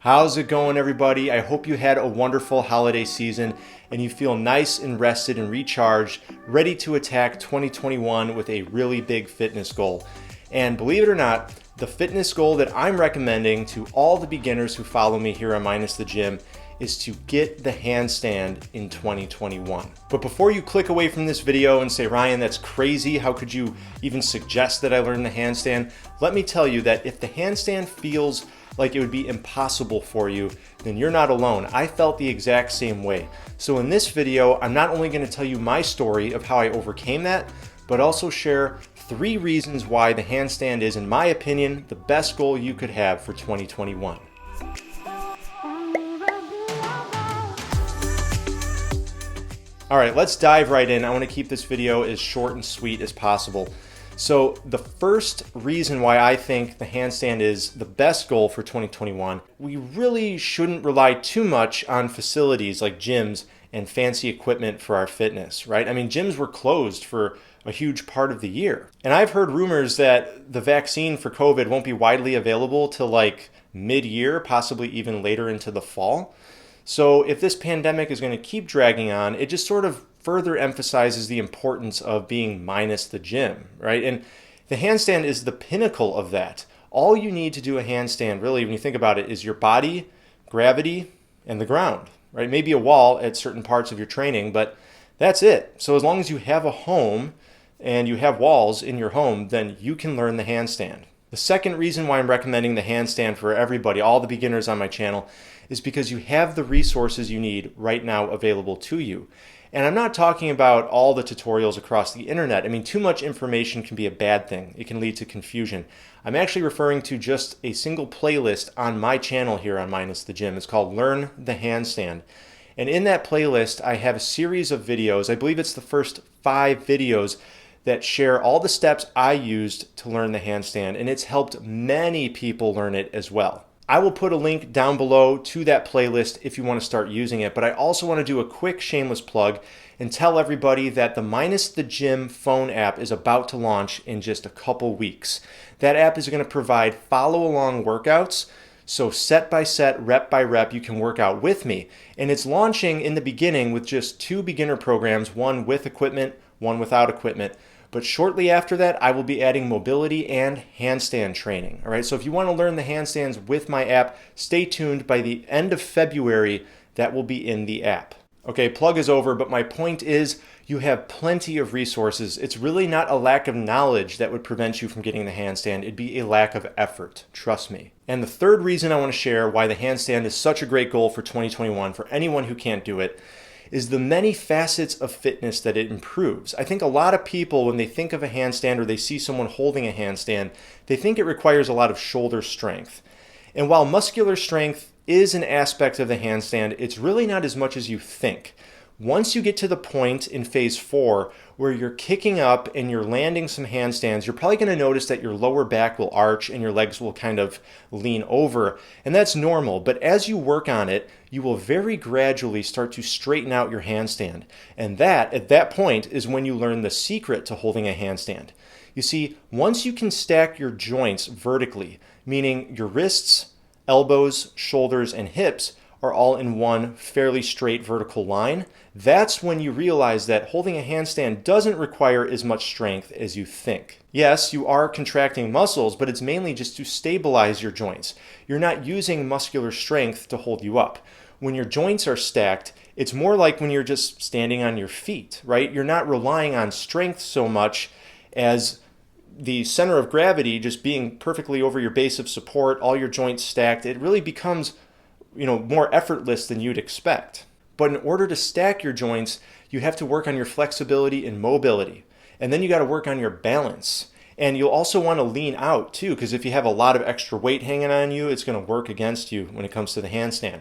How's it going, everybody? I hope you had a wonderful holiday season and you feel nice and rested and recharged, ready to attack 2021 with a really big fitness goal. And believe it or not, the fitness goal that I'm recommending to all the beginners who follow me here on Minus the Gym is to get the handstand in 2021. But before you click away from this video and say, Ryan, that's crazy, how could you even suggest that I learn the handstand? Let me tell you that if the handstand feels like it would be impossible for you, then you're not alone. I felt the exact same way. So in this video, I'm not only going to tell you my story of how I overcame that, but also share 3 reasons why the handstand is, in my opinion, the best goal you could have for 2021. All right, let's dive right in. I want to keep this video as short and sweet as possible. So the first reason why I think the handstand is the best goal for 2021, we really shouldn't rely too much on facilities like gyms and fancy equipment for our fitness, right? I mean, gyms were closed for a huge part of the year. And I've heard rumors that the vaccine for COVID won't be widely available till like mid-year, possibly even later into the fall. So if this pandemic is going to keep dragging on, it just sort of further emphasizes the importance of being minus the gym, right? And the handstand is the pinnacle of that. All you need to do a handstand, really, when you think about it, is your body, gravity, and the ground, right? Maybe a wall at certain parts of your training, but that's it. So as long as you have a home and you have walls in your home, then you can learn the handstand. The second reason why I'm recommending the handstand for everybody, all the beginners on my channel, is because you have the resources you need right now available to you. And I'm not talking about all the tutorials across the internet. I mean, too much information can be a bad thing. It can lead to confusion. I'm actually referring to just a single playlist on my channel here on Minus the Gym. It's called Learn the Handstand. And in that playlist, I have a series of videos. I believe it's the first 5 videos that share all the steps I used to learn the handstand, and it's helped many people learn it as well. I will put a link down below to that playlist if you want to start using it, but I also want to do a quick shameless plug and tell everybody that the Minus the Gym phone app is about to launch in just a couple weeks. That app is going to provide follow-along workouts, so set by set, rep by rep, you can work out with me. And it's launching in the beginning with just 2 beginner programs, one with equipment, one without equipment. But shortly after that, I will be adding mobility and handstand training. All right, so if you want to learn the handstands with my app, stay tuned. By the end of February, that will be in the app. Okay, plug is over, but my point is you have plenty of resources. It's really not a lack of knowledge that would prevent you from getting the handstand. It'd be a lack of effort, trust me. And the third reason I want to share why the handstand is such a great goal for 2021 for anyone who can't do it is the many facets of fitness that it improves. I think a lot of people, when they think of a handstand or they see someone holding a handstand, they think it requires a lot of shoulder strength. And while muscular strength is an aspect of the handstand, it's really not as much as you think. Once you get to the point in phase 4 where you're kicking up and you're landing some handstands, you're probably going to notice that your lower back will arch and your legs will kind of lean over. And that's normal. But as you work on it, you will very gradually start to straighten out your handstand. And that, at that point, is when you learn the secret to holding a handstand. You see, once you can stack your joints vertically, meaning your wrists, elbows, shoulders, and hips are all in one fairly straight vertical line, that's when you realize that holding a handstand doesn't require as much strength as you think. Yes, you are contracting muscles, but it's mainly just to stabilize your joints. You're not using muscular strength to hold you up. When your joints are stacked, it's more like when you're just standing on your feet, right? You're not relying on strength so much as the center of gravity just being perfectly over your base of support, all your joints stacked. It really becomes more effortless than you'd expect. But in order to stack your joints, you have to work on your flexibility and mobility. And then you got to work on your balance. And you'll also want to lean out too, because if you have a lot of extra weight hanging on you, it's going to work against you when it comes to the handstand.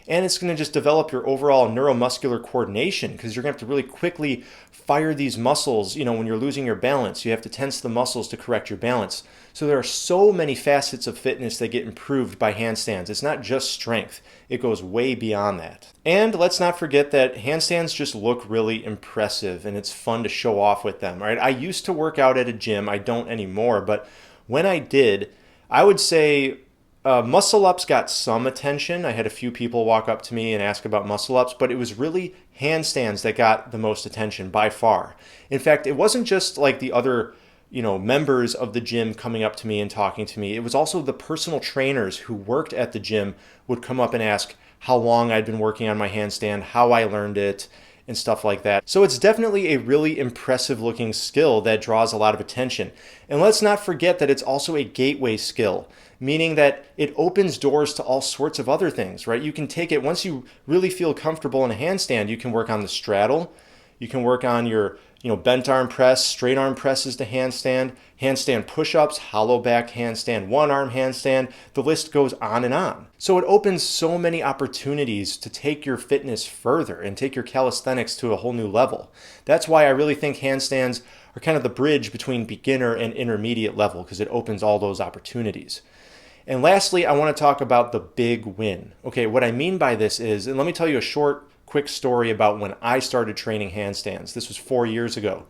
And it's going to just develop your overall neuromuscular coordination, because you're going to have to really quickly fire these muscles. When you're losing your balance, you have to tense the muscles to correct your balance. So there are so many facets of fitness that get improved by handstands. It's not just strength. It goes way beyond that. And let's not forget that handstands just look really impressive, and it's fun to show off with them, right? I used to work out at a gym. I don't anymore, but when I did, I would say Muscle ups got some attention. I had a few people walk up to me and ask about muscle ups, but it was really handstands that got the most attention by far. In fact, it wasn't just like the other, members of the gym coming up to me and talking to me. It was also the personal trainers who worked at the gym would come up and ask how long I'd been working on my handstand, how I learned it, and stuff like that. So it's definitely a really impressive looking skill that draws a lot of attention. And let's not forget that it's also a gateway skill, meaning that it opens doors to all sorts of other things, right? You can take it, once you really feel comfortable in a handstand, you can work on the straddle, you can work on your bent arm press, straight arm presses to handstand, handstand push-ups, hollow back handstand, one arm handstand, the list goes on and on. So it opens so many opportunities to take your fitness further and take your calisthenics to a whole new level. That's why I really think handstands are kind of the bridge between beginner and intermediate level, because it opens all those opportunities. And lastly, I want to talk about the big win. Okay, what I mean by this is, and let me tell you a quick story about when I started training handstands. This was 4 years ago.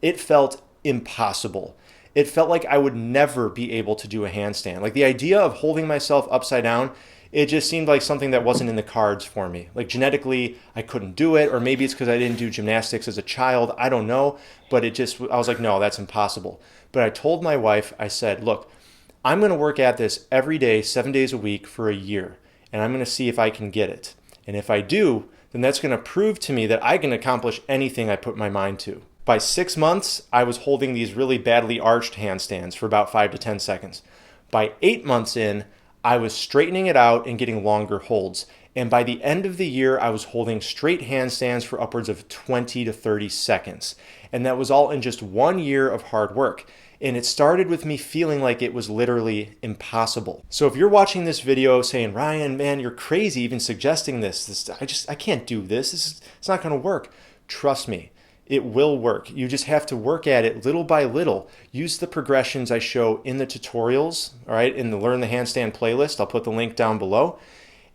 It felt impossible. It felt like I would never be able to do a handstand. Like the idea of holding myself upside down, it just seemed like something that wasn't in the cards for me. Like genetically, I couldn't do it, or maybe it's because I didn't do gymnastics as a child. I don't know, but I was like, no, that's impossible. But I told my wife, I said, look, I'm going to work at this every day, 7 days a week for a year, and I'm going to see if I can get it. And if I do, then that's going to prove to me that I can accomplish anything I put my mind to. By 6 months, I was holding these really badly arched handstands for about 5 to 10 seconds. By 8 months in, I was straightening it out and getting longer holds. And by the end of the year, I was holding straight handstands for upwards of 20 to 30 seconds. And that was all in just 1 year of hard work. And it started with me feeling like it was literally impossible. So if you're watching this video saying, Ryan, man, you're crazy even suggesting this, I can't do this. It's not going to work. Trust me, it will work. You just have to work at it little by little. Use the progressions I show in the tutorials, all right, in the Learn the Handstand playlist. I'll put the link down below.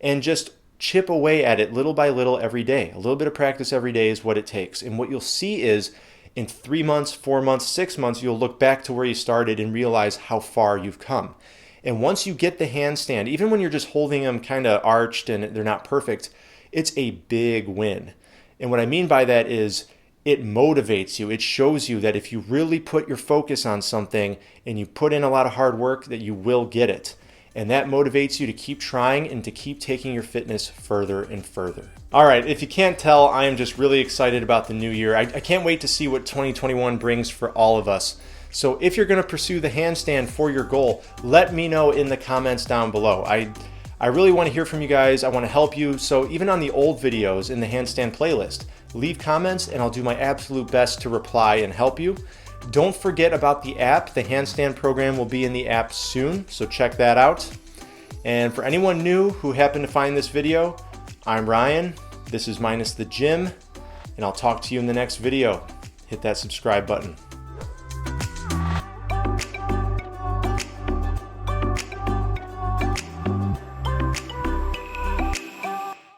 And just chip away at it little by little every day. A little bit of practice every day is what it takes. And what you'll see is in 3 months, 4 months, 6 months, you'll look back to where you started and realize how far you've come. And once you get the handstand, even when you're just holding them kind of arched and they're not perfect, it's a big win. And what I mean by that is it motivates you. It shows you that if you really put your focus on something and you put in a lot of hard work, that you will get it. And that motivates you to keep trying and to keep taking your fitness further and further. All right, if you can't tell, I am just really excited about the new year. I can't wait to see what 2021 brings for all of us. So if you're going to pursue the handstand for your goal, let me know in the comments down below. I really want to hear from you guys. I want to help you. So even on the old videos in the handstand playlist, leave comments and I'll do my absolute best to reply and help you. Don't forget about the app. The handstand program will be in the app soon, so check that out. And for anyone new who happened to find this video, I'm Ryan. This is Minus the Gym, and I'll talk to you in the next video. Hit that subscribe button.